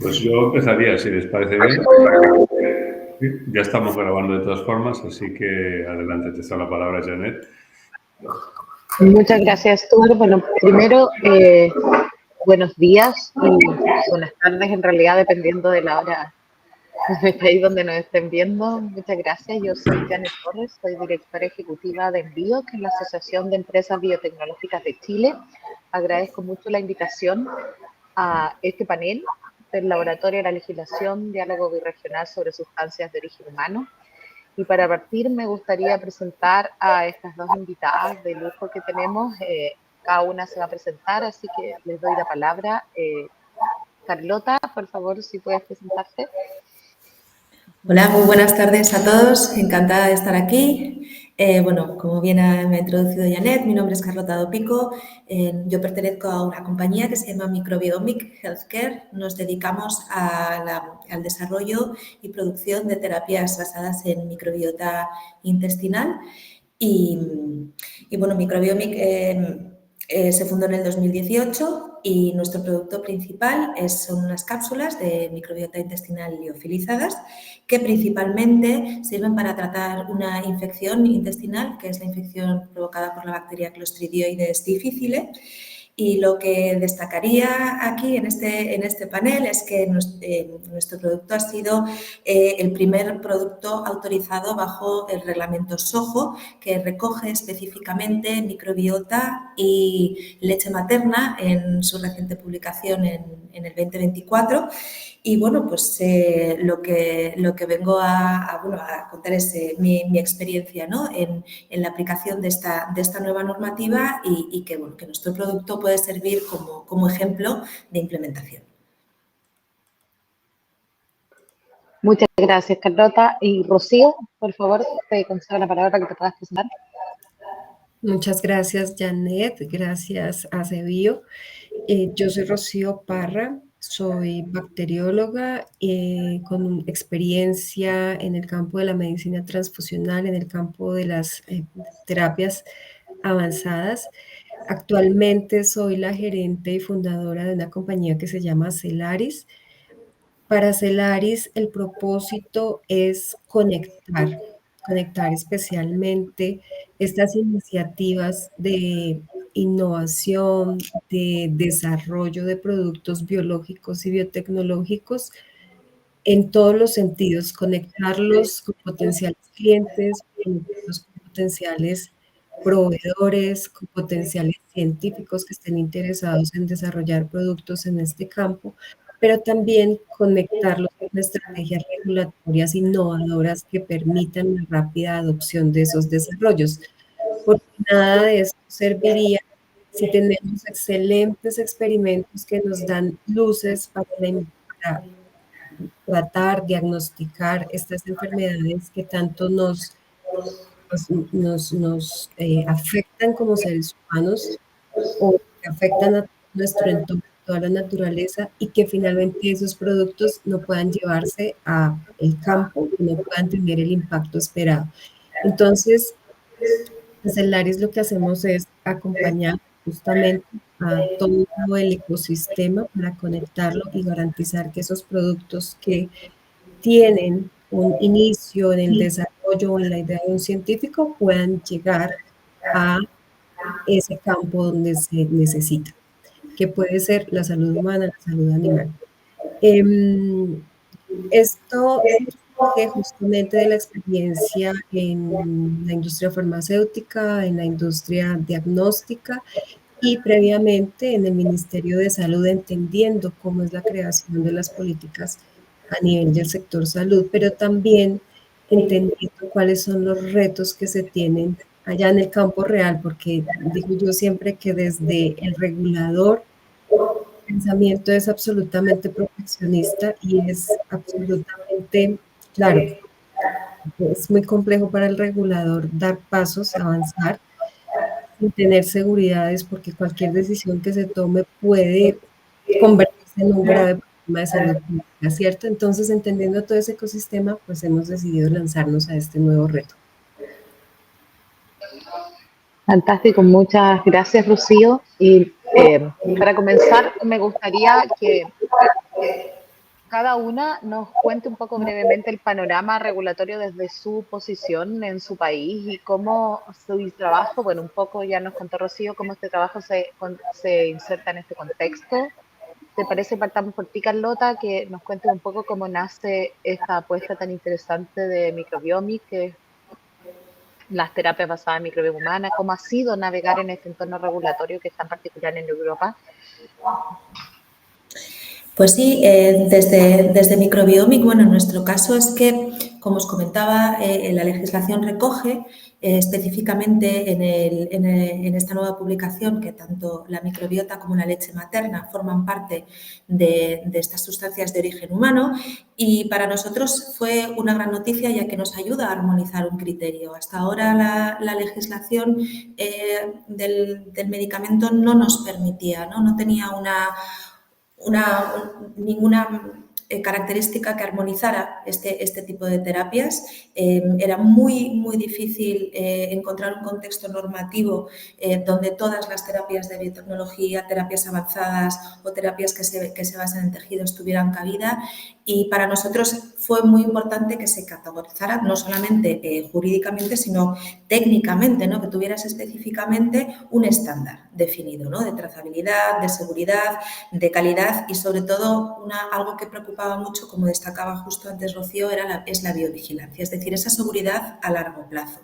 Pues yo empezaría, si les parece bien. Ya estamos grabando de todas formas, así que adelante, te está la palabra, Janet. Muchas gracias, Stuart. Bueno, primero, buenos días y buenas tardes, en realidad, dependiendo de la hora del país donde nos estén viendo. Muchas gracias. Yo soy Janet Torres, soy directora ejecutiva de Envío, que es la Asociación de Empresas Biotecnológicas de Chile. Agradezco mucho la invitación a este panel del Laboratorio de la Legislación, Diálogo Birregional sobre Sustancias de Origen Humano. Y para partir me gustaría presentar a estas dos invitadas de lujo que tenemos. Cada una se va a presentar, así que les doy la palabra. Carlota, por favor, si puedes presentarte. Hola, muy buenas tardes a todos. Encantada de estar aquí. Bueno, como bien me ha introducido Janet, mi nombre es Carlota Dopico. Yo pertenezco a una compañía que se llama Microbiomic Healthcare. Nos dedicamos al desarrollo y producción de terapias basadas en microbiota intestinal. Y bueno, Microbiomic se fundó en el 2018 y nuestro producto principal son unas cápsulas de microbiota intestinal liofilizadas que principalmente sirven para tratar una infección intestinal, que es la infección provocada por la bacteria Clostridioides difficile. Y lo que destacaría aquí en este panel es que nuestro producto ha sido el primer producto autorizado bajo el reglamento SOHO, que recoge específicamente microbiota y leche materna en su reciente publicación en el 2024. Y bueno, pues lo que vengo a contar es mi experiencia, ¿no?, en la aplicación de esta nueva normativa y que nuestro producto puede servir como ejemplo de implementación. Muchas gracias, Carlota. Y Rocío, por favor, te concedo la palabra para que te puedas presentar. Muchas gracias, Janet. Gracias a Cebio. Yo soy Rocío Parra, soy bacterióloga con experiencia en el campo de la medicina transfusional, en el campo de las terapias avanzadas. Actualmente soy la gerente y fundadora de una compañía que se llama Celaris. Para Celaris el propósito es conectar especialmente estas iniciativas de innovación, de desarrollo de productos biológicos y biotecnológicos en todos los sentidos, conectarlos con potenciales clientes, conectarlos con potenciales proveedores, con potenciales científicos que estén interesados en desarrollar productos en este campo, pero también conectarlos con estrategias regulatorias innovadoras que permitan la rápida adopción de esos desarrollos. Porque nada de esto serviría si tenemos excelentes experimentos que nos dan luces para tratar, diagnosticar estas enfermedades que tanto nos afectan como seres humanos o que afectan a nuestro entorno, toda la naturaleza, y que finalmente esos productos no puedan llevarse al campo y no puedan tener el impacto esperado. Entonces, en Celaris lo que hacemos es acompañar justamente a todo el ecosistema para conectarlo y garantizar que esos productos que tienen un inicio en el desarrollo o en la idea de un científico puedan llegar a ese campo donde se necesita, que puede ser la salud humana, la salud animal. Esto surge justamente de la experiencia en la industria farmacéutica, en la industria diagnóstica y previamente en el Ministerio de Salud, entendiendo cómo es la creación de las políticas a nivel del sector salud, pero también entendiendo cuáles son los retos que se tienen allá en el campo real, porque digo yo siempre que desde el regulador el pensamiento es absolutamente proteccionista y es absolutamente, claro, es muy complejo para el regulador dar pasos, avanzar, sin tener seguridades, porque cualquier decisión que se tome puede convertirse en un grave problema de salud pública, ¿cierto? Entonces, entendiendo todo ese ecosistema, pues hemos decidido lanzarnos a este nuevo reto. Fantástico, muchas gracias, Rocío. Y para comenzar, me gustaría que cada una nos cuente un poco brevemente el panorama regulatorio desde su posición en su país y cómo su trabajo, bueno, un poco ya nos contó Rocío, cómo este trabajo se inserta en este contexto. ¿Te parece partamos por ti, Carlota, que nos cuentes un poco cómo nace esta apuesta tan interesante de Microbiomics, que es las terapias basadas en microbioma humana, cómo ha sido navegar en este entorno regulatorio que es tan particular en Europa? Pues sí, desde Microbiomic, bueno, en nuestro caso es que, como os comentaba, la legislación recoge específicamente en esta nueva publicación que tanto la microbiota como la leche materna forman parte de estas sustancias de origen humano, y para nosotros fue una gran noticia ya que nos ayuda a armonizar un criterio. Hasta ahora la legislación del medicamento no nos permitía, no tenía ninguna característica que armonizara este tipo de terapias. Era muy difícil encontrar un contexto normativo donde todas las terapias de biotecnología, terapias avanzadas o terapias que se basan en tejidos tuvieran cabida, y para nosotros fue muy importante que se categorizara no solamente jurídicamente, sino técnicamente, ¿no? Que tuvieras específicamente un estándar definido, ¿no? De trazabilidad, de seguridad, de calidad y sobre todo algo que preocupaba mucho, como destacaba justo antes Rocío, es la biovigilancia, es decir, esa seguridad a largo plazo.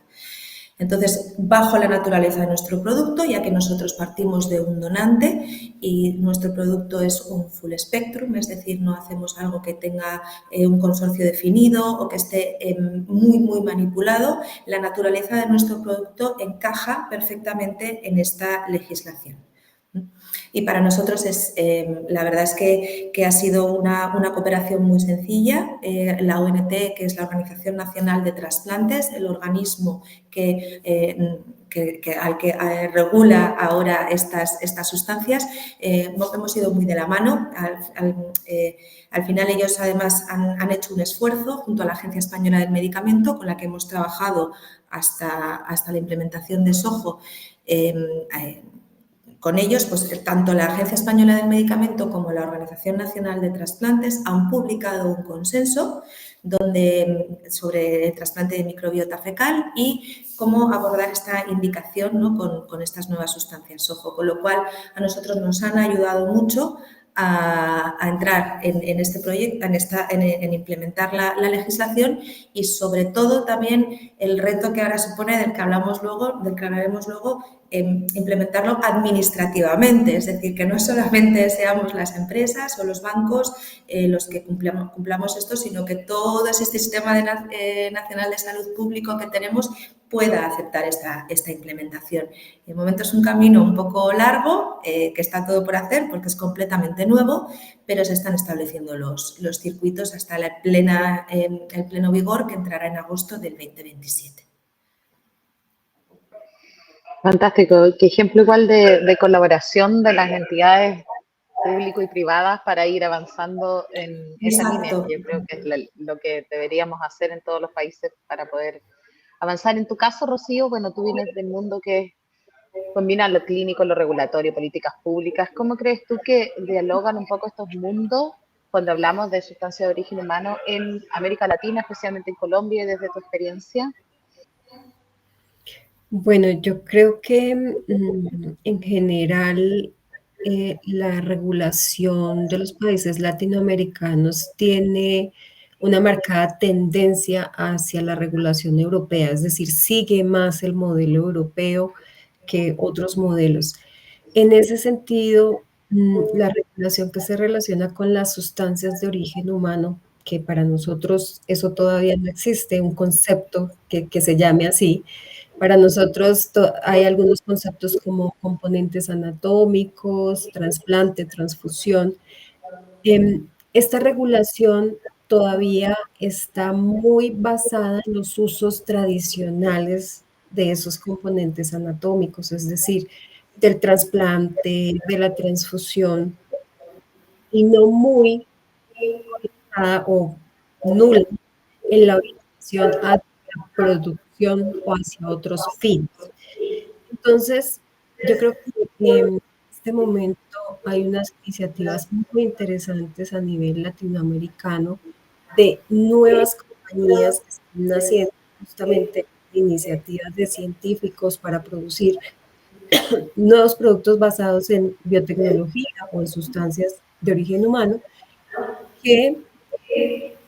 Entonces, bajo la naturaleza de nuestro producto, ya que nosotros partimos de un donante y nuestro producto es un full spectrum, es decir, no hacemos algo que tenga un consorcio definido o que esté muy manipulado, la naturaleza de nuestro producto encaja perfectamente en esta legislación. Y para nosotros la verdad es que ha sido una cooperación muy sencilla. La ONT, que es la Organización Nacional de Trasplantes, el organismo al que regula ahora estas sustancias, hemos ido muy de la mano. Al final ellos además han hecho un esfuerzo junto a la Agencia Española del Medicamento, con la que hemos trabajado hasta la implementación de SOJO. Con ellos, pues tanto la Agencia Española del Medicamento como la Organización Nacional de Trasplantes han publicado un consenso sobre el trasplante de microbiota fecal y cómo abordar esta indicación, ¿no? con estas nuevas sustancias SOJO, con lo cual a nosotros nos han ayudado mucho a entrar en este proyecto, en implementar la legislación y sobre todo también el reto que ahora supone del que hablaremos luego, implementarlo administrativamente, es decir, que no solamente seamos las empresas o los bancos los que cumplamos esto, sino que todo ese sistema nacional de salud público que tenemos pueda aceptar esta implementación. De momento es un camino un poco largo, que está todo por hacer porque es completamente nuevo, pero se están estableciendo los circuitos hasta el pleno vigor, que entrará en agosto del 2027. Fantástico. Qué ejemplo igual de colaboración de las entidades público y privadas para ir avanzando en esa línea. Yo creo que es lo que deberíamos hacer en todos los países para poder avanzar. En tu caso, Rocío, bueno, tú vienes del mundo que combina lo clínico, lo regulatorio, políticas públicas. ¿Cómo crees tú que dialogan un poco estos mundos cuando hablamos de sustancias de origen humano en América Latina, especialmente en Colombia, y desde tu experiencia? Bueno, yo creo que en general la regulación de los países latinoamericanos tiene una marcada tendencia hacia la regulación europea, es decir, sigue más el modelo europeo que otros modelos. En ese sentido, la regulación que se relaciona con las sustancias de origen humano, que para nosotros eso todavía no existe, un concepto que se llame así. Para nosotros hay algunos conceptos como componentes anatómicos, trasplante, transfusión. Esta regulación todavía está muy basada en los usos tradicionales de esos componentes anatómicos, es decir, del trasplante, de la transfusión, y no muy o nula en la orientación hacia producción o hacia otros fines. Entonces, yo creo que en este momento hay unas iniciativas muy interesantes a nivel latinoamericano de nuevas compañías que están naciendo justamente iniciativas de científicos para producir nuevos productos basados en biotecnología o en sustancias de origen humano que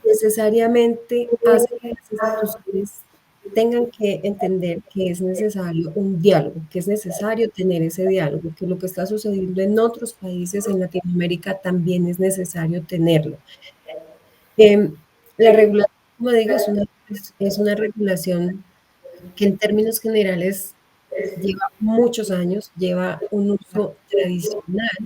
necesariamente hacen que las instituciones tengan que entender que es necesario un diálogo, que es necesario tener ese diálogo, que lo que está sucediendo en otros países en Latinoamérica también es necesario tenerlo. La regulación, como digo, es una regulación que en términos generales lleva muchos años, lleva un uso tradicional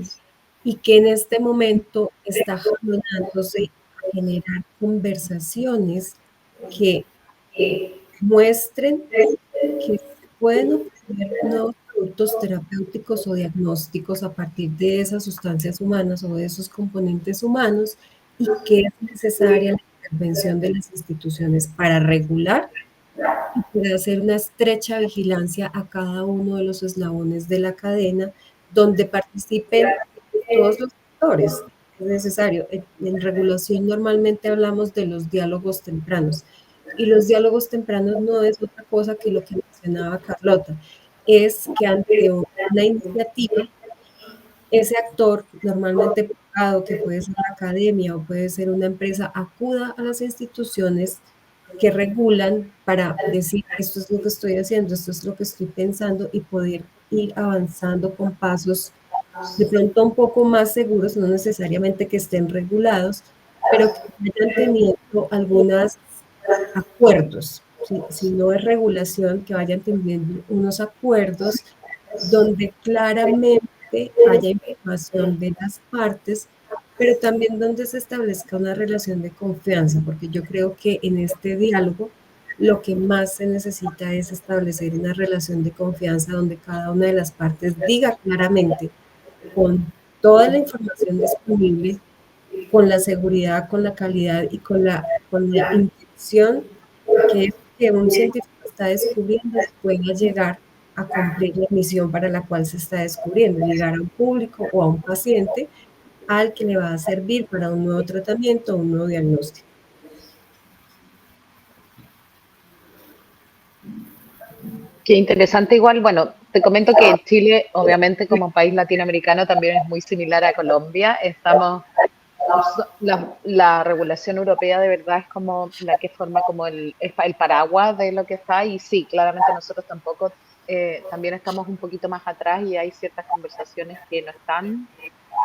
y que en este momento está jalonándose a generar conversaciones que muestren que se pueden obtener nuevos productos terapéuticos o diagnósticos a partir de esas sustancias humanas o de esos componentes humanos y que es necesaria la intervención de las instituciones para regular y para hacer una estrecha vigilancia a cada uno de los eslabones de la cadena donde participen todos los actores. Es necesario. En regulación normalmente hablamos de los diálogos tempranos y los diálogos tempranos no es otra cosa que lo que mencionaba Carlota, es que ante una iniciativa, ese actor normalmente privado, que puede ser la academia o puede ser una empresa, acuda a las instituciones que regulan para decir esto es lo que estoy haciendo, esto es lo que estoy pensando y poder ir avanzando con pasos de pronto un poco más seguros, no necesariamente que estén regulados, pero que vayan teniendo algunos acuerdos. Si no es regulación, que vayan teniendo unos acuerdos donde claramente haya información de las partes, pero también donde se establezca una relación de confianza, porque yo creo que en este diálogo lo que más se necesita es establecer una relación de confianza donde cada una de las partes diga claramente con toda la información disponible, con la seguridad, con la calidad y con la intención que es que un científico está descubriendo pueda llegar a cumplir la misión para la cual se está descubriendo, llegar a un público o a un paciente al que le va a servir para un nuevo tratamiento o un nuevo diagnóstico. Qué interesante igual. Bueno, te comento que Chile, obviamente como país latinoamericano, también es muy similar a Colombia. La regulación europea de verdad es como la que forma como el paraguas de lo que está y sí, claramente nosotros tampoco, también estamos un poquito más atrás y hay ciertas conversaciones que no están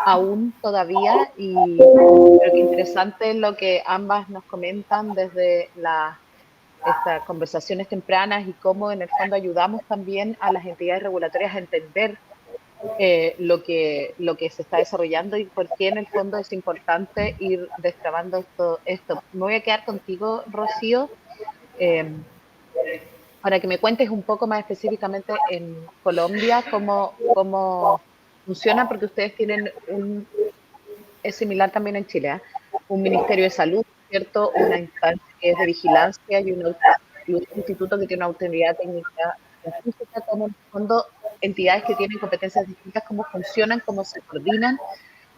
aún todavía pero qué interesante lo que ambas nos comentan desde estas conversaciones tempranas y cómo en el fondo ayudamos también a las entidades regulatorias a entender lo que se está desarrollando y por qué en el fondo es importante ir destrabando esto. Me voy a quedar contigo, Rocío, eh, para que me cuentes un poco más específicamente en Colombia cómo funciona, porque ustedes tienen es similar también en Chile, ¿eh? Un Ministerio de Salud, ¿cierto? Una instancia que es de vigilancia y un instituto que tiene una autoridad técnica científica, como en el fondo entidades que tienen competencias distintas, cómo funcionan, cómo se coordinan.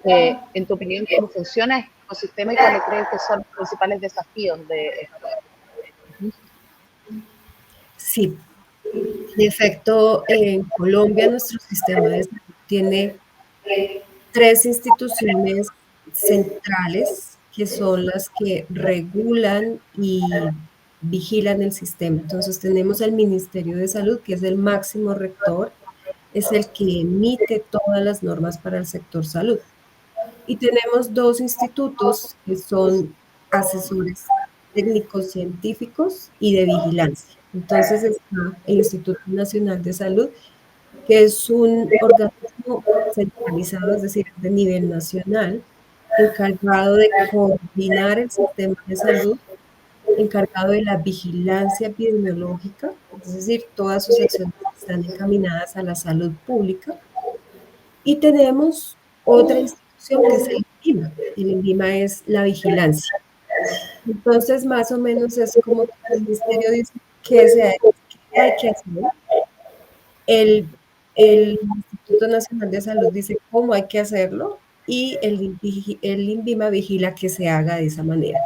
En tu opinión, ¿cómo funciona este ecosistema y cuáles crees que son los principales desafíos de esto? Sí, en efecto, en Colombia nuestro sistema de salud tiene tres instituciones centrales que son las que regulan y vigilan el sistema. Entonces tenemos el Ministerio de Salud, que es el máximo rector, es el que emite todas las normas para el sector salud. Y tenemos dos institutos que son asesores técnicos científicos y de vigilancia. Entonces está el Instituto Nacional de Salud, que es un organismo centralizado, es decir, de nivel nacional, encargado de coordinar el sistema de salud, encargado de la vigilancia epidemiológica, es decir, todas sus acciones están encaminadas a la salud pública. Y tenemos otra institución que es el INVIMA. El INVIMA es la vigilancia. Entonces, más o menos es como que el ministerio dice qué hay que hacer. El El Instituto Nacional de Salud dice cómo hay que hacerlo y el INVIMA vigila que se haga de esa manera.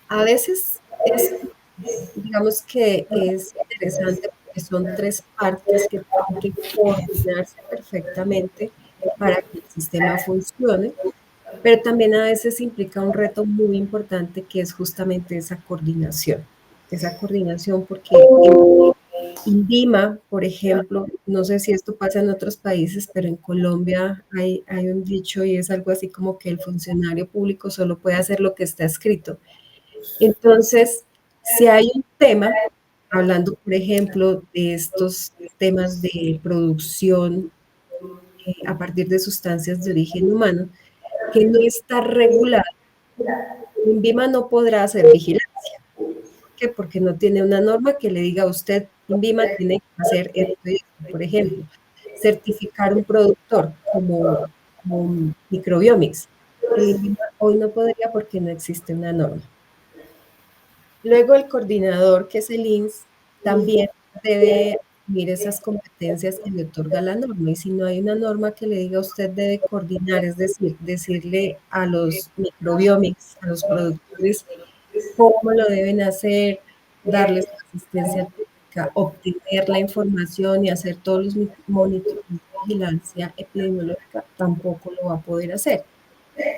A veces digamos que es interesante porque son tres partes que tienen que coordinarse perfectamente para que el sistema funcione, pero también a veces implica un reto muy importante que es justamente esa coordinación porque en INVIMA, por ejemplo, no sé si esto pasa en otros países, pero en Colombia hay un dicho y es algo así como que el funcionario público solo puede hacer lo que está escrito. Entonces, si hay un tema, hablando, por ejemplo, de estos temas de producción a partir de sustancias de origen humano, que no está regulado, INVIMA no podrá hacer vigilancia. ¿Por qué? Porque no tiene una norma que le diga a usted, INVIMA tiene que hacer esto y esto. Por ejemplo, certificar un productor como Microbiomics. El INVIMA hoy no podría porque no existe una norma. Luego el coordinador, que es el INS, también debe asumir esas competencias que le otorga la norma. Y si no hay una norma que le diga usted debe coordinar, es decir, decirle a los microbiomics, a los productores, cómo lo deben hacer, darles asistencia técnica, obtener la información y hacer todos los monitoreos de vigilancia epidemiológica, tampoco lo va a poder hacer.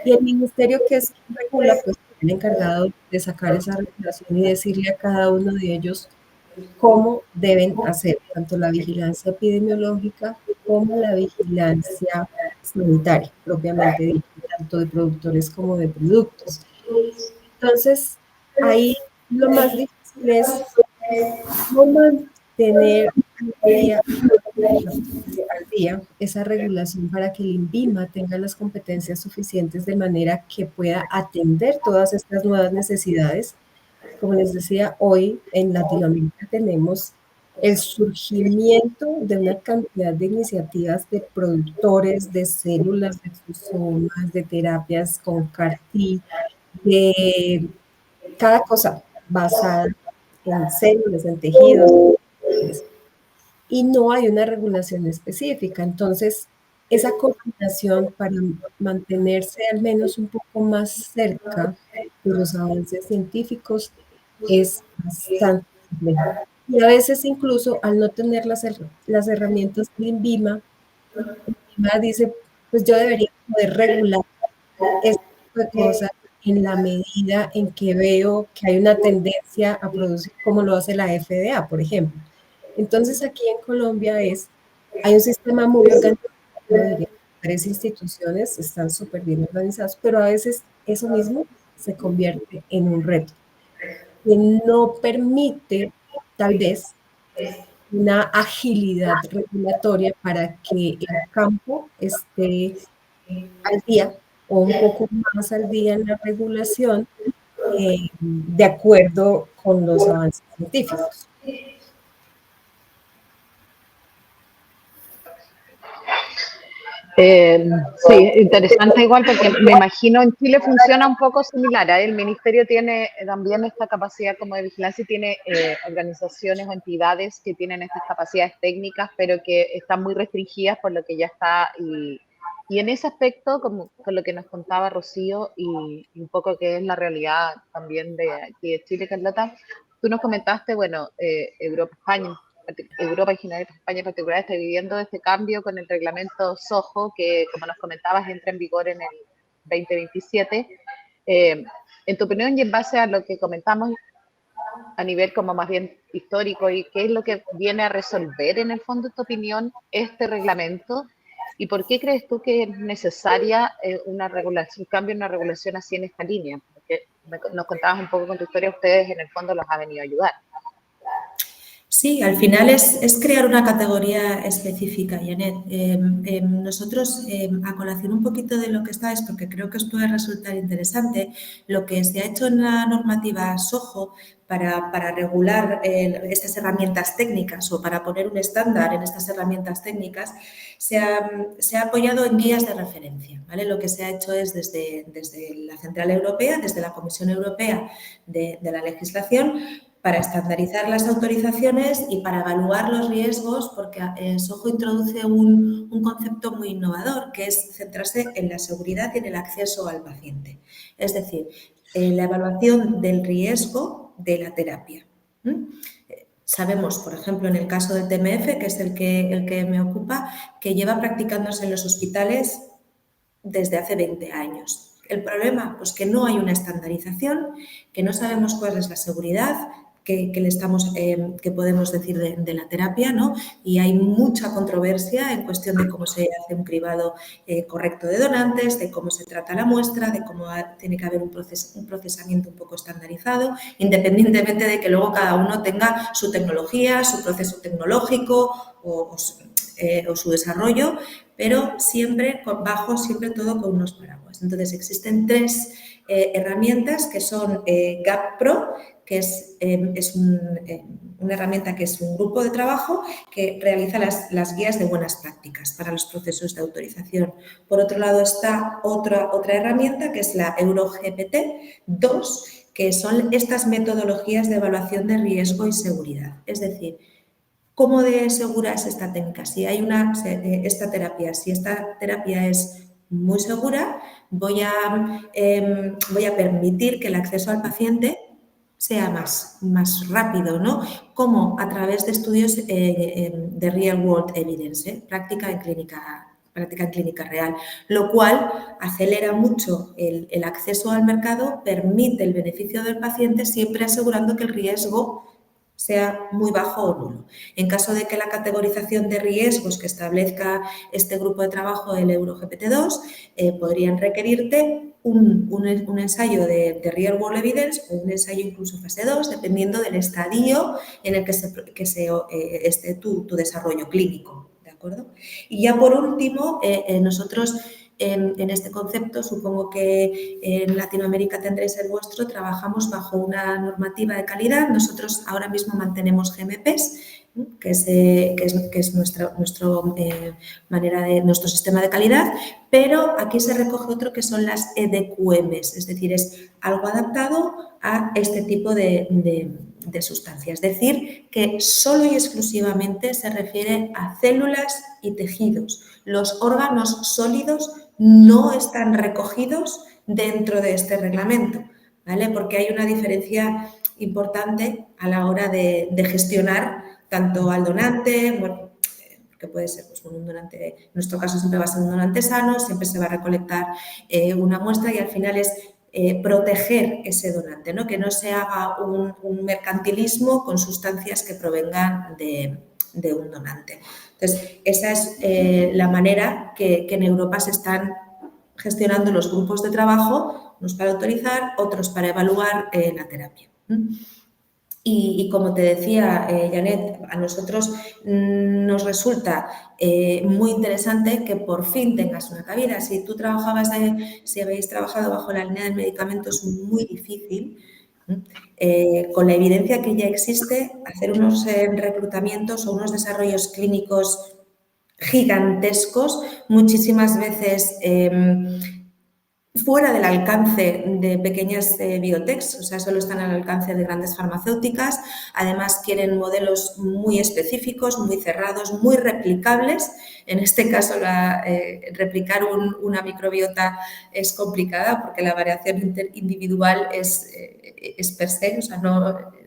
Y el ministerio que es quien regula, pues el encargado de sacar esa regulación y decirle a cada uno de ellos cómo deben hacer tanto la vigilancia epidemiológica como la vigilancia sanitaria, propiamente dicha, tanto de productores como de productos. Entonces, ahí lo más difícil es cómo mantener al día esa regulación para que el INVIMA tenga las competencias suficientes de manera que pueda atender todas estas nuevas necesidades. Como les decía, hoy en Latinoamérica tenemos el surgimiento de una cantidad de iniciativas de productores de células, de exosomas, de terapias con CAR-T, de cada cosa basada en células, en tejidos, y no hay una regulación específica. Entonces, esa coordinación para mantenerse al menos un poco más cerca de los avances científicos es bastante complejo. Y a veces incluso al no tener las herramientas del INVIMA, dice, pues yo debería poder regular este tipo de cosas en la medida en que veo que hay una tendencia a producir como lo hace la FDA, por ejemplo. Entonces aquí en Colombia hay un sistema muy organizado, yo diría, 3 instituciones están súper bien organizadas, pero a veces eso mismo se convierte en un reto que no permite tal vez una agilidad regulatoria para que el campo esté al día o un poco más al día en la regulación de acuerdo con los avances científicos. Sí, interesante igual porque me imagino en Chile funciona un poco similar. El ministerio tiene también esta capacidad como de vigilancia y tiene organizaciones o entidades que tienen estas capacidades técnicas, pero que están muy restringidas por lo que ya está. Y en ese aspecto, como con lo que nos contaba Rocío y un poco que es la realidad también de aquí de Chile, Carlota, tú nos comentaste, bueno, Europa en general, España en particular, está viviendo este cambio con el reglamento SOHO, que como nos comentabas, entra en vigor en el 2027. En tu opinión y en base a lo que comentamos a nivel como más bien histórico, ¿y qué es lo que viene a resolver en el fondo, en tu opinión, este reglamento? ¿Y por qué crees tú que es necesaria una regulación, un cambio en una regulación así en esta línea? Porque nos contabas un poco con tu historia, ustedes en el fondo los ha venido a ayudar. Sí, al final es crear una categoría específica, Janet. Nosotros, a colación un poquito de lo que estáis, porque creo que os puede resultar interesante, lo que se ha hecho en la normativa SOHO para regular estas herramientas técnicas o para poner un estándar en estas herramientas técnicas, se ha apoyado en guías de referencia, ¿vale? Lo que se ha hecho es desde la Central Europea, desde la Comisión Europea de la legislación, para estandarizar las autorizaciones y para evaluar los riesgos, porque SOHO introduce un concepto muy innovador, que es centrarse en la seguridad y en el acceso al paciente. Es decir, la evaluación del riesgo de la terapia. Sabemos, por ejemplo, en el caso del TMF, que es el que me ocupa, que lleva practicándose en los hospitales desde hace 20 años. El problema, pues que no hay una estandarización, que no sabemos cuál es la seguridad que podemos decir de la terapia, ¿no? Y hay mucha controversia en cuestión de cómo se hace un cribado correcto de donantes, de cómo se trata la muestra, de cómo tiene que haber un procesamiento un poco estandarizado, independientemente de que luego cada uno tenga su tecnología, su proceso tecnológico o su desarrollo, pero siempre todo con unos paraguas. Entonces, existen 3 herramientas que son GAP-Pro, que es una herramienta que es un grupo de trabajo que realiza las guías de buenas prácticas para los procesos de autorización. Por otro lado está otra herramienta que es la EuroGPT-2, que son estas metodologías de evaluación de riesgo y seguridad. Es decir, ¿cómo de segura es esta técnica? Si esta terapia es muy segura, voy a permitir que el acceso al paciente sea más rápido, ¿no? Como a través de estudios de real world evidence, práctica en clínica real, lo cual acelera mucho el acceso al mercado, permite el beneficio del paciente, siempre asegurando que el riesgo sea muy bajo o nulo. En caso de que la categorización de riesgos que establezca este grupo de trabajo del EuroGPT-2 podrían requerirte un ensayo de Real World Evidence o un ensayo incluso fase 2, dependiendo del estadio en el que esté tu desarrollo clínico, ¿de acuerdo? Y ya por último, nosotros en este concepto, supongo que en Latinoamérica tendréis el vuestro, trabajamos bajo una normativa de calidad. Nosotros ahora mismo mantenemos GMPs, que es nuestro sistema de calidad, pero aquí se recoge otro que son las EDQMs, es decir, es algo adaptado a este tipo de sustancias. Es decir, que solo y exclusivamente se refiere a células y tejidos. Los órganos sólidos no están recogidos dentro de este reglamento, ¿vale? Porque hay una diferencia importante a la hora de gestionar tanto al donante, que puede ser pues, un donante, en nuestro caso siempre va a ser un donante sano, siempre se va a recolectar una muestra y al final es proteger ese donante, ¿no? Que no se haga un mercantilismo con sustancias que provengan de un donante. Entonces, esa es la manera que en Europa se están gestionando los grupos de trabajo, unos para autorizar, otros para evaluar la terapia. Y como te decía, Janet, a nosotros nos resulta muy interesante que por fin tengas una cabida. Si habéis trabajado bajo la línea del medicamento es muy difícil. Con la evidencia que ya existe, hacer unos reclutamientos o unos desarrollos clínicos gigantescos, muchísimas veces fuera del alcance de pequeñas biotechs, o sea, solo están al alcance de grandes farmacéuticas. Además, quieren modelos muy específicos, muy cerrados, muy replicables. En este caso, replicar una microbiota es complicada porque la variación individual es per se, o sea,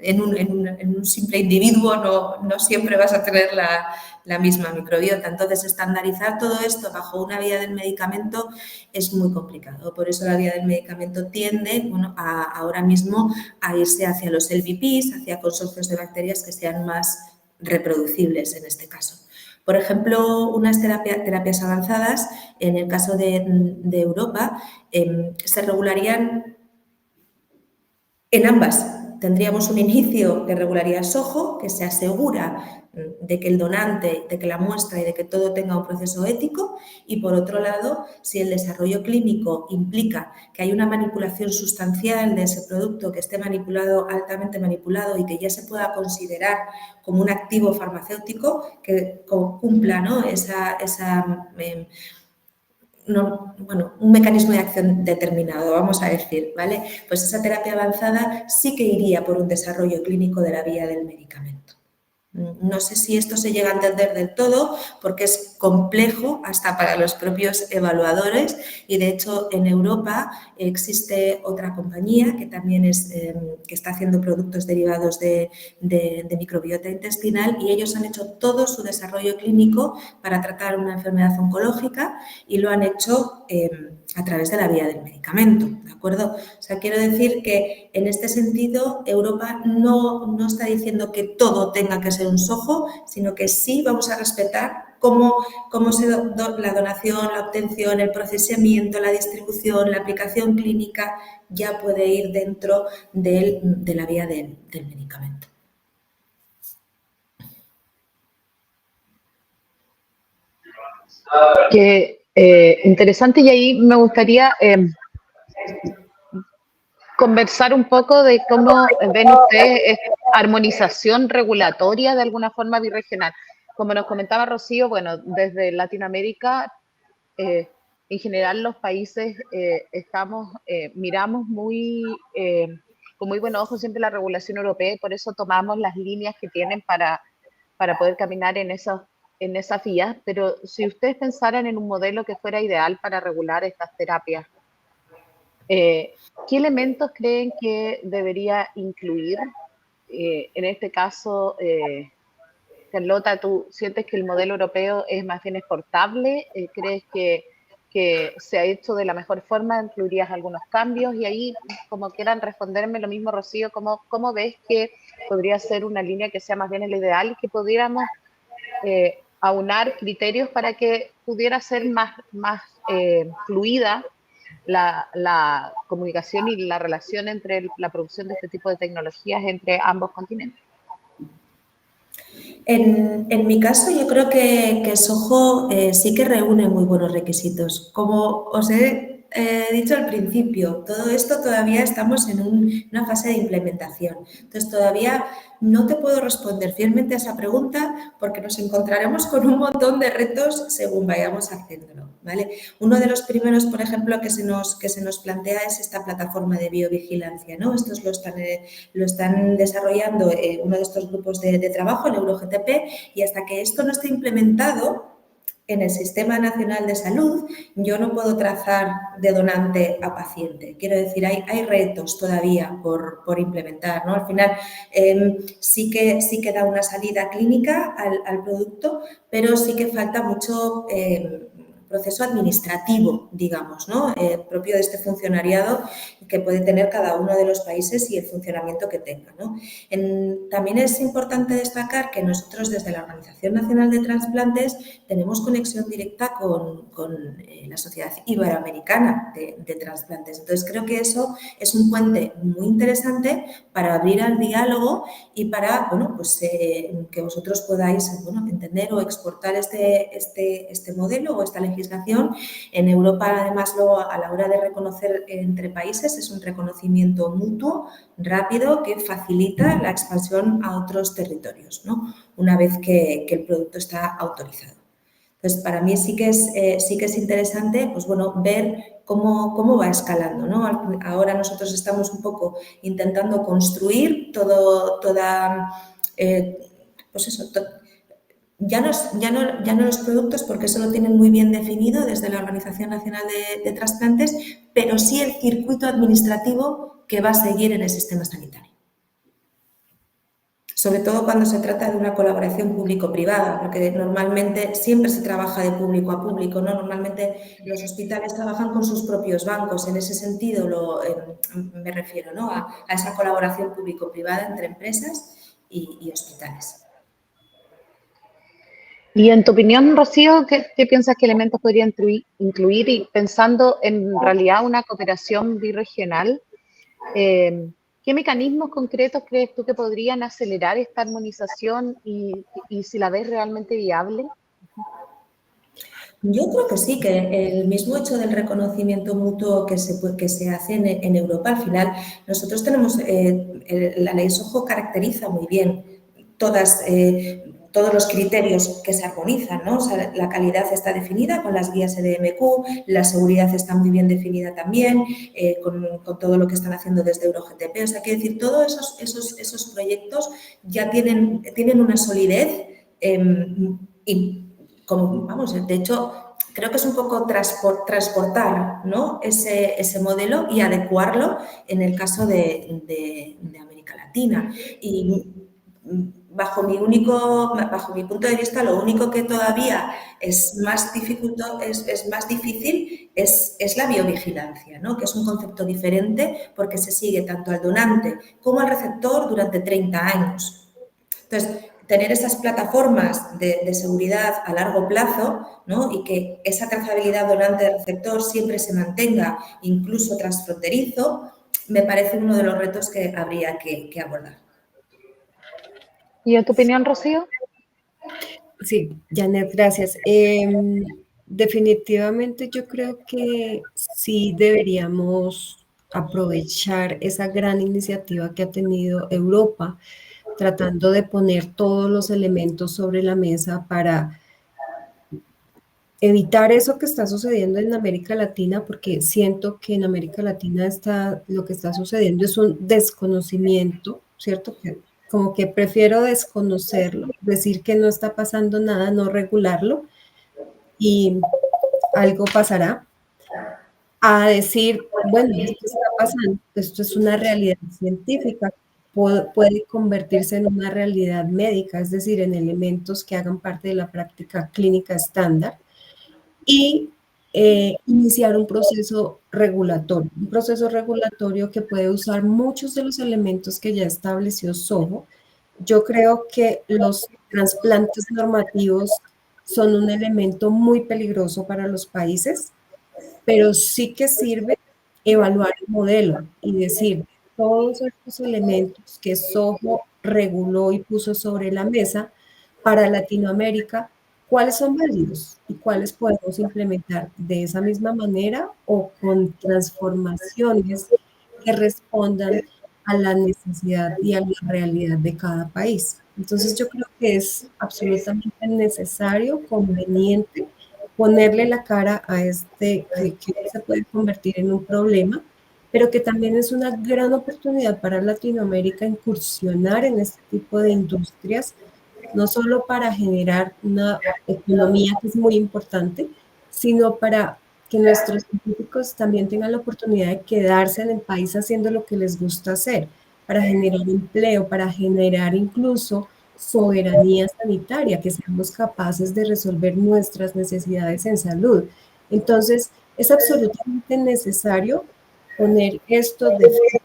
en un simple individuo no siempre vas a tener la misma microbiota. Entonces, estandarizar todo esto bajo una vía del medicamento es muy complicado. Por eso la vía del medicamento tiende ahora mismo a irse hacia los LVPs, hacia consorcios de bacterias que sean más reproducibles en este caso. Por ejemplo, unas terapias avanzadas, en el caso de Europa, se regularían en ambas. Tendríamos un inicio que regularía SOHO, que se asegura de que el donante, de que la muestra y de que todo tenga un proceso ético. Y por otro lado, si el desarrollo clínico implica que hay una manipulación sustancial de ese producto, que esté altamente manipulado y que ya se pueda considerar como un activo farmacéutico que cumpla, ¿no? un mecanismo de acción determinado, vamos a decir, ¿vale? Pues esa terapia avanzada sí que iría por un desarrollo clínico de la vía del medicamento. No sé si esto se llega a entender del todo porque es complejo hasta para los propios evaluadores y de hecho en Europa existe otra compañía que también que está haciendo productos derivados de microbiota intestinal y ellos han hecho todo su desarrollo clínico para tratar una enfermedad oncológica y lo han hecho a través de la vía del medicamento, ¿de acuerdo? O sea, quiero decir que en este sentido Europa no está diciendo que todo tenga que ser un SOHO, sino que sí vamos a respetar cómo la donación, la obtención, el procesamiento, la distribución, la aplicación clínica ya puede ir dentro de la vía del medicamento. Qué interesante, y ahí me gustaría conversar un poco de cómo ven ustedes armonización regulatoria de alguna forma birregional. Como nos comentaba Rocío, bueno, desde Latinoamérica, en general los países miramos con muy buenos ojos siempre la regulación europea y por eso tomamos las líneas que tienen para poder caminar en esas vías. Pero si ustedes pensaran en un modelo que fuera ideal para regular estas terapias, ¿qué elementos creen que debería incluir? En este caso, Carlota, ¿tú sientes que el modelo europeo es más bien exportable? ¿Crees que se ha hecho de la mejor forma? ¿Incluirías algunos cambios? Y ahí, como quieran responderme, lo mismo, Rocío, ¿cómo ves que podría ser una línea que sea más bien el ideal y que pudiéramos aunar criterios para que pudiera ser más fluida la comunicación y la relación entre la producción de este tipo de tecnologías entre ambos continentes? En mi caso, yo creo que SOHO sí que reúne muy buenos requisitos. Como os he dicho al principio, todo esto todavía estamos en una fase de implementación. Entonces, todavía no te puedo responder fielmente a esa pregunta porque nos encontraremos con un montón de retos según vayamos haciéndolo, ¿vale? Uno de los primeros, por ejemplo, que se nos plantea es esta plataforma de biovigilancia, ¿no? Estos lo están desarrollando uno de estos grupos de trabajo, el EuroGTP, y hasta que esto no esté implementado en el Sistema Nacional de Salud, yo no puedo trazar de donante a paciente. Quiero decir, hay retos todavía por implementar, ¿no? Al final sí que da una salida clínica al producto, pero sí que falta mucho proceso administrativo, digamos, ¿no? Propio de este funcionariado que puede tener cada uno de los países y el funcionamiento que tenga, ¿no? También es importante destacar que nosotros desde la Organización Nacional de Transplantes tenemos conexión directa con la Sociedad Iberoamericana de Transplantes. Entonces, creo que eso es un puente muy interesante para abrir al diálogo y para, bueno, pues que vosotros podáis, bueno, entender o exportar este modelo o esta legislación. En Europa, además, luego a la hora de reconocer entre países es un reconocimiento mutuo, rápido, que facilita la expansión a otros territorios, ¿no? Una vez que el producto está autorizado. Entonces, para mí sí que es interesante, pues bueno, ver cómo va escalando, ¿no? Ahora nosotros estamos un poco intentando construir pues eso, ya no los productos, porque eso lo tienen muy bien definido desde la Organización Nacional de Trasplantes, pero sí el circuito administrativo que va a seguir en el sistema sanitario. Sobre todo cuando se trata de una colaboración público-privada, porque normalmente siempre se trabaja de público a público, ¿no? Normalmente los hospitales trabajan con sus propios bancos, en ese sentido me refiero, ¿no? a esa colaboración público-privada entre empresas y hospitales. Y en tu opinión, Rocío, ¿qué piensas que elementos podría incluir? Y pensando en realidad una cooperación birregional, ¿qué mecanismos concretos crees tú que podrían acelerar esta armonización y si la ves realmente viable? Yo creo que sí, que el mismo hecho del reconocimiento mutuo que se hace en Europa, al final nosotros tenemos, la ley SOHO caracteriza muy bien todas, todos los criterios que se armonizan, ¿no? O sea, la calidad está definida con las guías EDMQ, la seguridad está muy bien definida también, con todo lo que están haciendo desde EuroGTP. O sea, quiero decir, todos esos proyectos ya tienen una solidez y, como, vamos, de hecho, creo que es un poco transportar, ¿no? ese modelo y adecuarlo en el caso de América Latina. Y bajo mi punto de vista, lo único que todavía es más difícil es la biovigilancia, ¿no? Que es un concepto diferente porque se sigue tanto al donante como al receptor durante 30 años. Entonces, tener esas plataformas de seguridad a largo plazo, ¿no? Y que esa trazabilidad donante-receptor siempre se mantenga, incluso transfronterizo, me parece uno de los retos que habría que abordar. ¿Y en tu opinión, Rocío? Sí, Janet, gracias. Definitivamente yo creo que sí deberíamos aprovechar esa gran iniciativa que ha tenido Europa, tratando de poner todos los elementos sobre la mesa para evitar eso que está sucediendo en América Latina, porque siento que en América Latina lo que está sucediendo es un desconocimiento, ¿cierto? Como que prefiero desconocerlo, decir que no está pasando nada, no regularlo y algo pasará, a decir, bueno, esto está pasando, esto es una realidad científica, puede convertirse en una realidad médica, es decir, en elementos que hagan parte de la práctica clínica estándar y iniciar un proceso regulatorio que puede usar muchos de los elementos que ya estableció SOHO. Yo creo que los trasplantes normativos son un elemento muy peligroso para los países, pero sí que sirve evaluar el modelo y decir, todos estos elementos que SOHO reguló y puso sobre la mesa para Latinoamérica, ¿cuáles son válidos y cuáles podemos implementar de esa misma manera o con transformaciones que respondan a la necesidad y a la realidad de cada país? Entonces yo creo que es absolutamente necesario, conveniente, ponerle la cara a que se puede convertir en un problema, pero que también es una gran oportunidad para Latinoamérica incursionar en este tipo de industrias, no solo para generar una economía que es muy importante, sino para que nuestros científicos también tengan la oportunidad de quedarse en el país haciendo lo que les gusta hacer, para generar empleo, para generar incluso soberanía sanitaria, que seamos capaces de resolver nuestras necesidades en salud. Entonces, es absolutamente necesario poner esto de frente,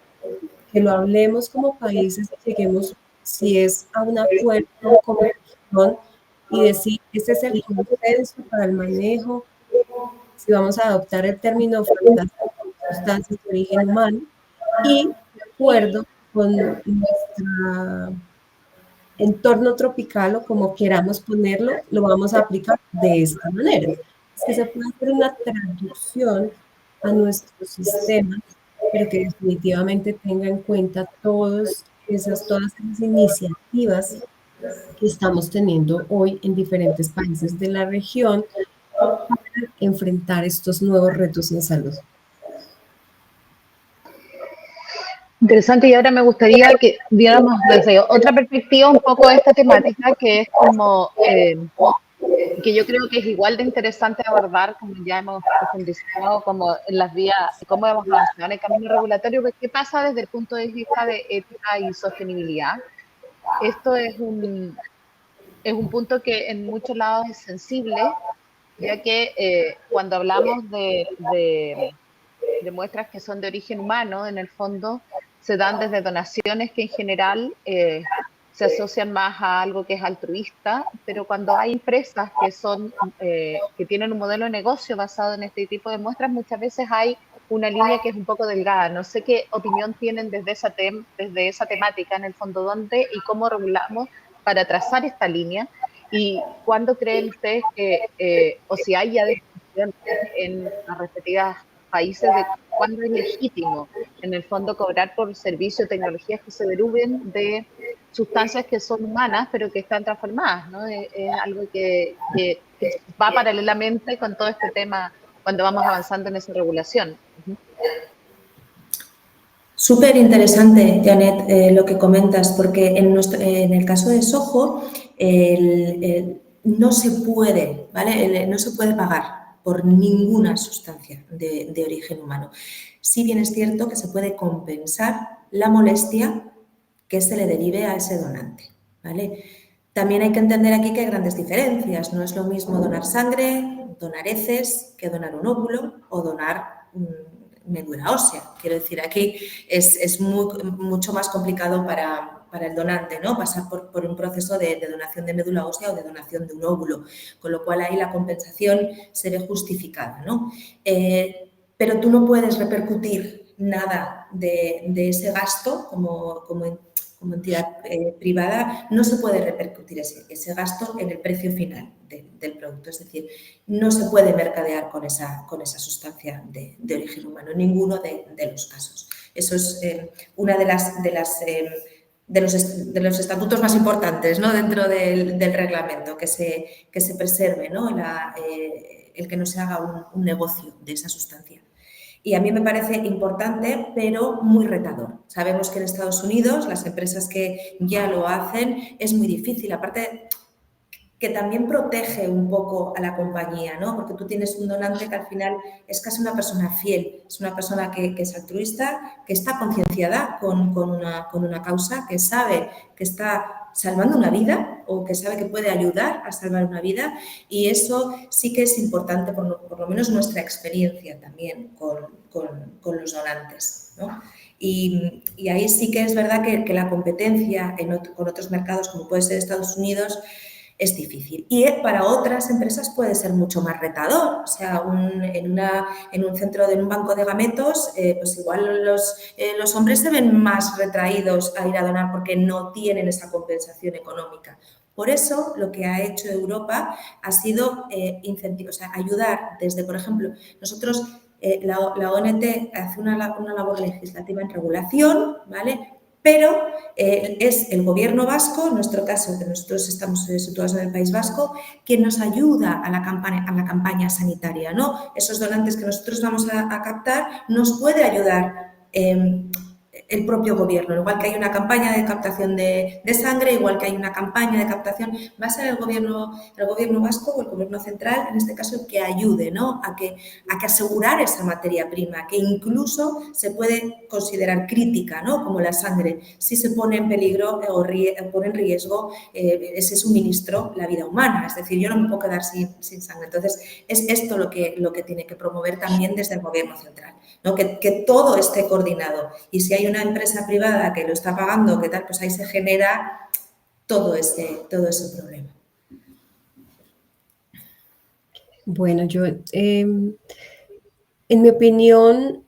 que lo hablemos como países, lleguemos, si es a un acuerdo como región, y decir, este es el consenso para el manejo, si vamos a adoptar el término sustancias de origen humano, y de acuerdo con nuestro entorno tropical o como queramos ponerlo, lo vamos a aplicar de esta manera. Es que se puede hacer una traducción a nuestros sistemas, pero que definitivamente tenga en cuenta todas esas iniciativas que estamos teniendo hoy en diferentes países de la región para enfrentar estos nuevos retos en salud. Interesante, y ahora me gustaría que viéramos desde otra perspectiva un poco esta temática, que es como, que yo creo que es igual de interesante abordar, como ya hemos profundizado, como en las vías, cómo hemos avanzado en el camino regulatorio, pues, qué pasa desde el punto de vista de ética y sostenibilidad. Esto es un punto que en muchos lados es sensible, ya que cuando hablamos de muestras que son de origen humano, en el fondo se dan desde donaciones que en general se asocian más a algo que es altruista, pero cuando hay empresas que tienen un modelo de negocio basado en este tipo de muestras, muchas veces hay una línea que es un poco delgada. No sé qué opinión tienen desde esa temática, en el fondo, dónde y cómo regulamos para trazar esta línea, y cuándo creen ustedes que, o si hay ya definición en las respectivas países de cuándo es legítimo, en el fondo, cobrar por servicio de tecnologías que se deriven de sustancias que son humanas, pero que están transformadas, ¿no? Es algo que va paralelamente con todo este tema cuando vamos avanzando en esa regulación. Súper interesante, Janet, lo que comentas, porque en el caso de Soho no se puede, ¿vale? No se puede pagar por ninguna sustancia de origen humano. Si bien es cierto que se puede compensar la molestia que se le derive a ese donante, ¿vale? También hay que entender aquí que hay grandes diferencias. No es lo mismo donar sangre, donar heces, que donar un óvulo o donar médula ósea. Quiero decir, aquí es mucho más complicado para el donante, ¿no? Pasar por un proceso de donación de médula ósea o de donación de un óvulo, con lo cual ahí la compensación se ve justificada, ¿no? Pero tú no puedes repercutir nada de ese gasto como entidad privada, no se puede repercutir ese gasto en el precio final del producto. Es decir, no se puede mercadear con esa sustancia de origen humano en ninguno de los casos. Eso es una de los estatutos más importantes, ¿no? Dentro del reglamento, que se preserve, ¿no? El que no se haga un negocio de esa sustancia. Y a mí me parece importante, pero muy retador. Sabemos que en Estados Unidos, las empresas que ya lo hacen, es muy difícil. Aparte, que también protege un poco a la compañía, ¿no? Porque tú tienes un donante que al final es casi una persona fiel, es una persona que es altruista, que está concienciada con una causa, que sabe que está salvando una vida o que sabe que puede ayudar a salvar una vida, y eso sí que es importante, por lo menos nuestra experiencia también con los donantes, ¿no? Y ahí sí que es verdad que la competencia con otros mercados, como puede ser Estados Unidos, es difícil. Y para otras empresas puede ser mucho más retador. O sea, en un centro, en un banco de gametos, pues igual los hombres se ven más retraídos a ir a donar porque no tienen esa compensación económica. Por eso, lo que ha hecho Europa ha sido ayudar desde, por ejemplo, nosotros, la ONT hace una labor legislativa en regulación, ¿vale? Pero es el gobierno vasco, en nuestro caso, que nosotros estamos situados en el País Vasco, quien nos ayuda a la campaña sanitaria, ¿no? Esos donantes que nosotros vamos a captar nos puede ayudar el propio gobierno. Igual que hay una campaña de captación de sangre, igual que hay una campaña de captación, va a ser el gobierno vasco o el gobierno central, en este caso, el que ayude, ¿no? a que asegurar esa materia prima, que incluso se puede considerar crítica, ¿no? Como la sangre, si se pone en peligro o pone en riesgo ese suministro, la vida humana. Es decir, yo no me puedo quedar sin sangre. Entonces, es esto lo que tiene que promover también desde el gobierno central, ¿no? Que todo esté coordinado. Y si hay una empresa privada que lo está pagando, ¿qué tal? Pues ahí se genera todo ese problema. Bueno, yo, en mi opinión,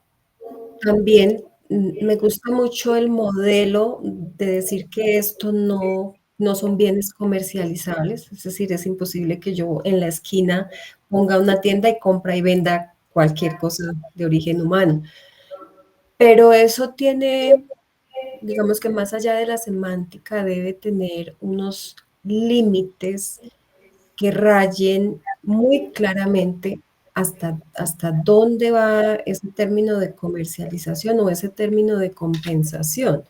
también me gusta mucho el modelo de decir que esto no son bienes comercializables, es decir, es imposible que yo en la esquina ponga una tienda y compra y venda cualquier cosa de origen humano. Pero eso tiene, digamos que más allá de la semántica, debe tener unos límites que rayen muy claramente hasta dónde va ese término de comercialización o ese término de compensación.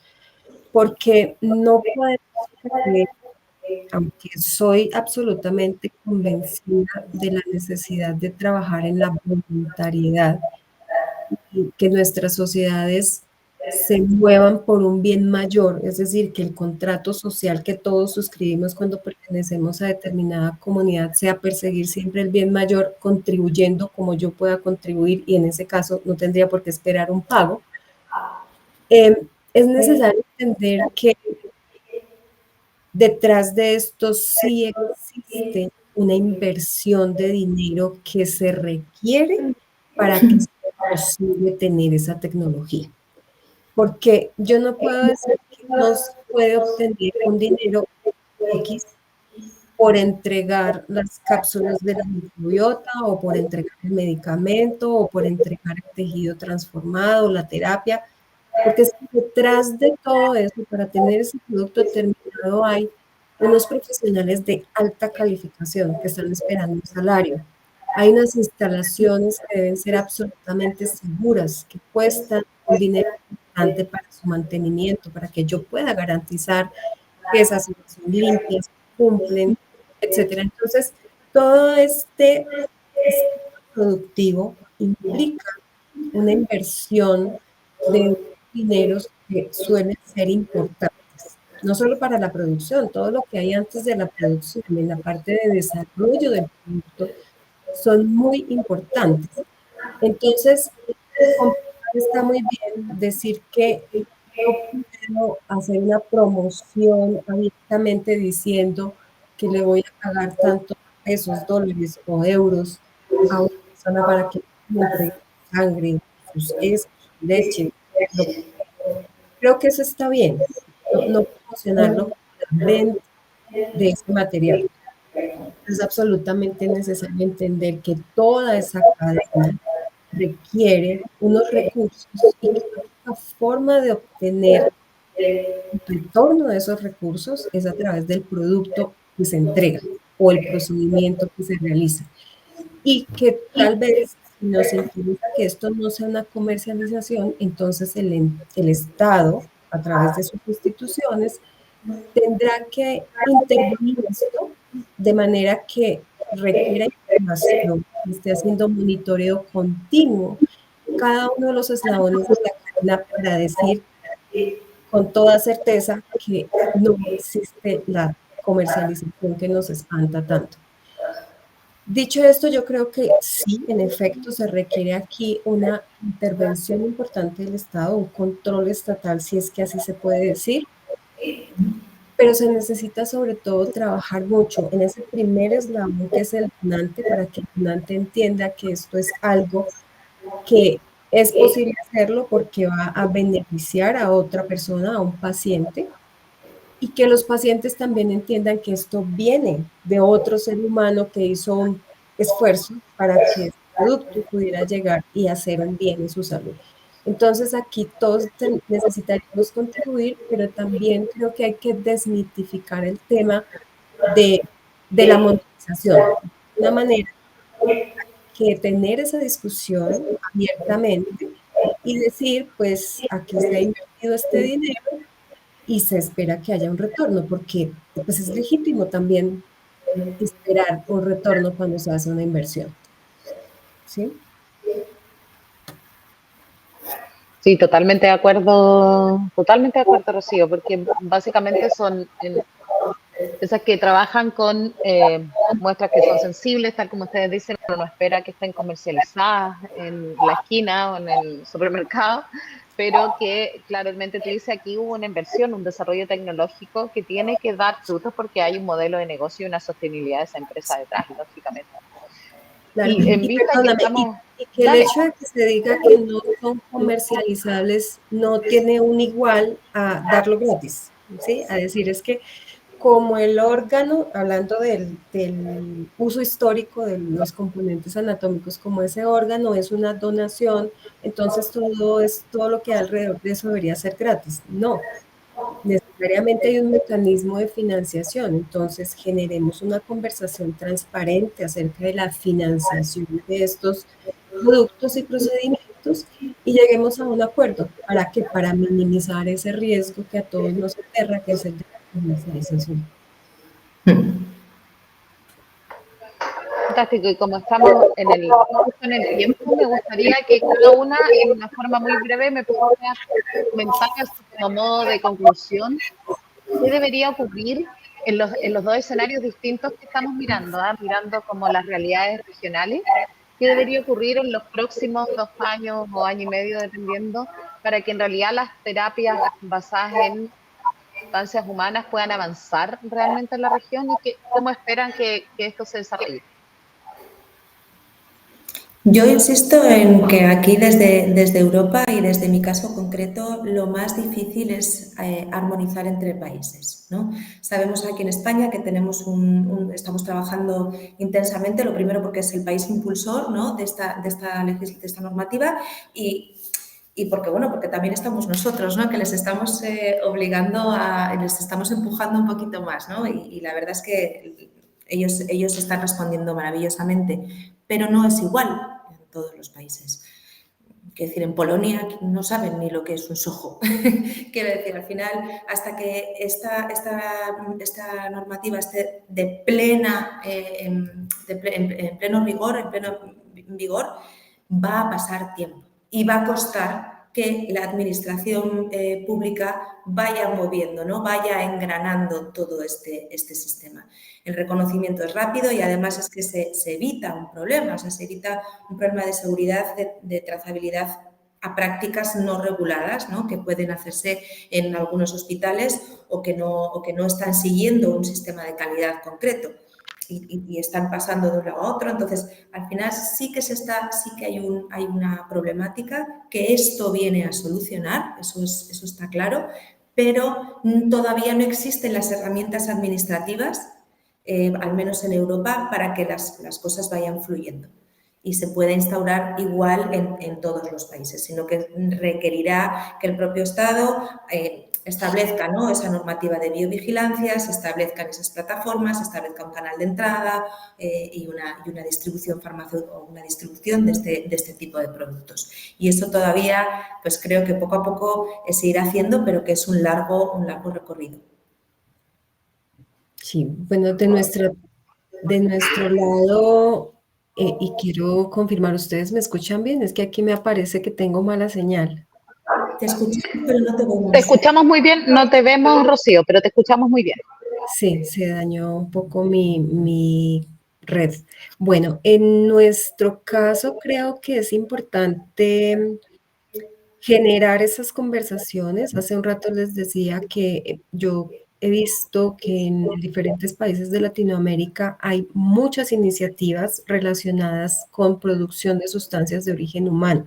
Porque no podemos, aunque soy absolutamente convencida de la necesidad de trabajar en la voluntariedad, y que nuestras sociedades se muevan por un bien mayor, es decir, que el contrato social que todos suscribimos cuando pertenecemos a determinada comunidad sea perseguir siempre el bien mayor, contribuyendo como yo pueda contribuir, y en ese caso no tendría por qué esperar un pago. Es necesario entender que detrás de esto sí existe una inversión de dinero que se requiere para que sea posible tener esa tecnología. Porque yo no puedo decir que no se puede obtener un dinero X por entregar las cápsulas de la microbiota o por entregar el medicamento o por entregar el tejido transformado, la terapia. Porque es que detrás de todo eso, para tener ese producto terminado, hay unos profesionales de alta calificación que están esperando un salario. Hay unas instalaciones que deben ser absolutamente seguras, que cuestan un dinero importante para su mantenimiento, para que yo pueda garantizar que esas son limpias, cumplen, etcétera. Entonces, todo este esquema productivo implica una inversión de dineros que suelen ser importantes, no solo para la producción, todo lo que hay antes de la producción, en la parte de desarrollo del producto, son muy importantes. Entonces, está muy bien decir que no puedo hacer una promoción abiertamente diciendo que le voy a pagar tantos pesos, dólares o euros a una persona para que me entregue sangre, sus heces, su leche. Creo que eso está bien, no promocionarlo como la venta de ese material. Es absolutamente necesario entender que toda esa cadena requiere unos recursos y que la única forma de obtener el retorno de esos recursos es a través del producto que se entrega o el procedimiento que se realiza. Y que tal vez si nos interesa que esto no sea una comercialización, entonces el Estado, a través de sus instituciones, tendrá que intervenir esto de manera que requiera información, que esté haciendo monitoreo continuo cada uno de los eslabones de la cadena para decir con toda certeza que no existe la comercialización que nos espanta tanto. Dicho esto, yo creo que sí, en efecto, se requiere aquí una intervención importante del Estado, un control estatal, si es que así se puede decir, pero se necesita sobre todo trabajar mucho en ese primer eslabón que es el donante, para que el donante entienda que esto es algo que es posible hacerlo porque va a beneficiar a otra persona, a un paciente, y que los pacientes también entiendan que esto viene de otro ser humano que hizo un esfuerzo para que el producto pudiera llegar y hacer un bien en su salud. Entonces aquí todos necesitaríamos contribuir, pero también creo que hay que desmitificar el tema de, de la monetización. De una manera que tener esa discusión abiertamente y decir, pues aquí se ha invertido este dinero y se espera que haya un retorno, porque pues es legítimo también esperar un retorno cuando se hace una inversión. ¿Sí? Sí, totalmente de acuerdo, Rocío, porque básicamente son esas que trabajan con muestras que son sensibles, tal como ustedes dicen, uno no espera que estén comercializadas en la esquina o en el supermercado, pero que claramente tú dices aquí hubo una inversión, un desarrollo tecnológico que tiene que dar frutos porque hay un modelo de negocio y una sostenibilidad de esa empresa detrás, lógicamente. Claro. Y en Y vista que perdóname, estamos... y que el Dale. hecho de que se diga que no son comercializables no tiene un igual a darlo gratis, ¿sí? A decir, es que como el órgano, hablando del uso histórico de los componentes anatómicos, como ese órgano es una donación, entonces todo lo que hay alrededor de eso debería ser gratis. No, necesariamente hay un mecanismo de financiación, entonces generemos una conversación transparente acerca de la financiación de estos productos y procedimientos y lleguemos a un acuerdo. ¿Para qué? Para minimizar ese riesgo que a todos nos aterra, que es el de la comercialización. Fantástico, y como estamos justo en el tiempo, me gustaría que cada una, en una forma muy breve, me pudiera comentar, así como modo de conclusión, qué debería ocurrir en los dos escenarios distintos que estamos mirando, mirando como las realidades regionales, qué debería ocurrir en los próximos 2 años o año y medio, dependiendo, para que en realidad las terapias basadas en sustancias humanas puedan avanzar realmente en la región y cómo esperan que esto se desarrolle. Yo insisto en que aquí desde Europa y desde mi caso concreto lo más difícil es armonizar entre países, ¿no? Sabemos aquí en España que tenemos estamos trabajando intensamente, lo primero porque es el país impulsor, ¿no?, de esta normativa y y porque, bueno, porque también estamos nosotros, ¿no? Que les estamos obligando les estamos empujando un poquito más, ¿no? Y la verdad es que ellos están respondiendo maravillosamente, pero no es igual en todos los países. Quiero decir, en Polonia no saben ni lo que es un sojo. Quiero decir, al final, hasta que esta normativa esté en pleno vigor, va a pasar tiempo y va a costar que la administración pública vaya moviendo, ¿no? Vaya engranando todo este sistema. El reconocimiento es rápido y además es que se evita un problema, o sea, se evita un problema de seguridad, de trazabilidad a prácticas no reguladas, ¿no? Que pueden hacerse en algunos hospitales o que no están siguiendo un sistema de calidad concreto y están pasando de un lado a otro. Entonces, al final sí que hay una problemática que esto viene a solucionar, eso está claro, pero todavía no existen las herramientas administrativas, al menos en Europa, para que las cosas vayan fluyendo y se puede instaurar igual en todos los países, sino que requerirá que el propio Estado establezca, ¿no? Esa normativa de biovigilancia, se establezcan esas plataformas, se establezca un canal de entrada y una distribución farmacéutica o una distribución de este tipo de productos. Y eso todavía, pues creo que poco a poco se irá haciendo, pero que es un largo recorrido. Sí, bueno, de nuestro lado, y quiero confirmar, ¿ustedes me escuchan bien? Es que aquí me aparece que tengo mala señal. Te escuchamos, pero no te vemos. Te escuchamos muy bien, no te vemos, Rocío, pero te escuchamos muy bien. Sí, se dañó un poco mi red. Bueno, en nuestro caso creo que es importante generar esas conversaciones. Hace un rato les decía que yo he visto que en diferentes países de Latinoamérica hay muchas iniciativas relacionadas con producción de sustancias de origen humano.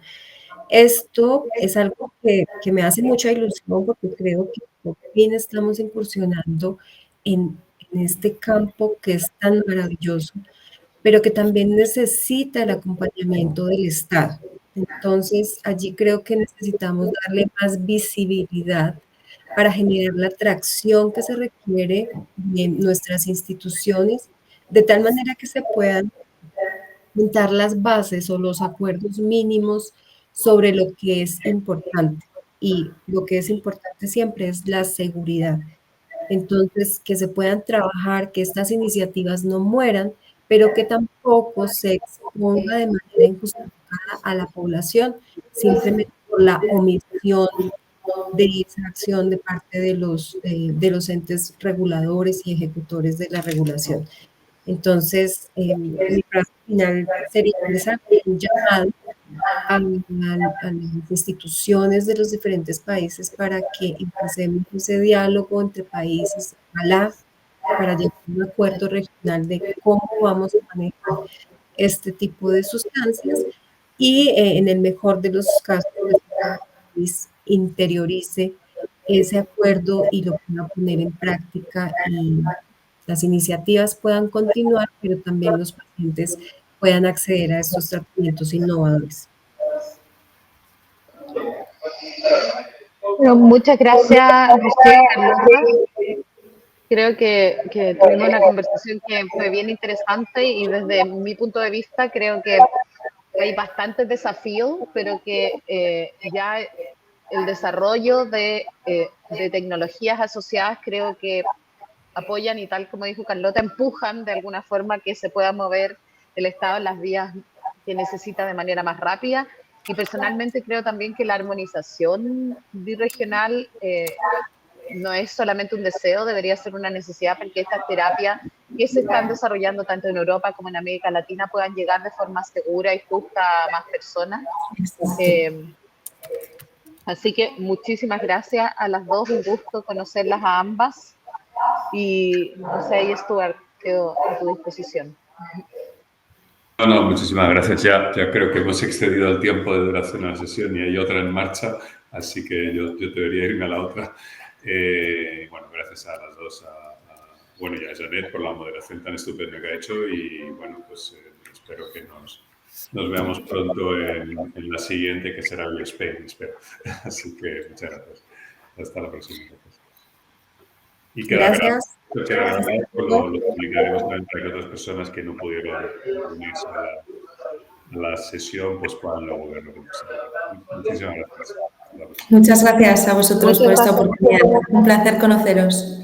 Esto es algo que me hace mucha ilusión porque creo que por fin estamos incursionando en este campo que es tan maravilloso, pero que también necesita el acompañamiento del Estado. Entonces, allí creo que necesitamos darle más visibilidad para generar la atracción que se requiere en nuestras instituciones, de tal manera que se puedan juntar las bases o los acuerdos mínimos sobre lo que es importante. Y lo que es importante siempre es la seguridad. Entonces, que se puedan trabajar, que estas iniciativas no mueran, pero que tampoco se exponga de manera injustificada a la población, simplemente por la omisión de esa acción de parte de los entes reguladores y ejecutores de la regulación. Entonces, mi frase final sería esa, un llamado a las instituciones de los diferentes países para que empecemos ese diálogo entre países, ojalá, para llegar a un acuerdo regional de cómo vamos a manejar este tipo de sustancias y en el mejor de los casos, pues, el país interiorice ese acuerdo y lo pueda poner en práctica y las iniciativas puedan continuar, pero también los pacientes puedan acceder a estos tratamientos innovadores. Bueno, muchas gracias, Rocío y Carlota. Creo que tuvimos una conversación que fue bien interesante y desde mi punto de vista creo que hay bastantes desafíos, pero que ya el desarrollo de tecnologías asociadas creo que apoyan y tal como dijo Carlota, empujan de alguna forma que se pueda mover el Estado en las vías que necesita de manera más rápida. Y personalmente creo también que la armonización birregional no es solamente un deseo, debería ser una necesidad porque estas terapias que se están desarrollando tanto en Europa como en América Latina puedan llegar de forma segura y justa a más personas. Así que muchísimas gracias a las dos, un gusto conocerlas a ambas. Y no sé, ahí Stuart, quedo a tu disposición. No, muchísimas gracias. Ya creo que hemos excedido el tiempo de duración de la sesión y hay otra en marcha, así que yo debería irme a la otra. Bueno, gracias a las dos, y a Janet por la moderación tan estupenda que ha hecho y bueno, pues espero que nos nos veamos pronto en la siguiente, que será el Spain, espero. Así que muchas gracias. Hasta la próxima. Y Gracias. Queda grabado, lo publicaremos también para que otras personas que no pudieron unirse a la sesión pues puedan luego verlo. Muchísimas gracias. Muchas gracias a vosotros por esta oportunidad. Un placer conoceros.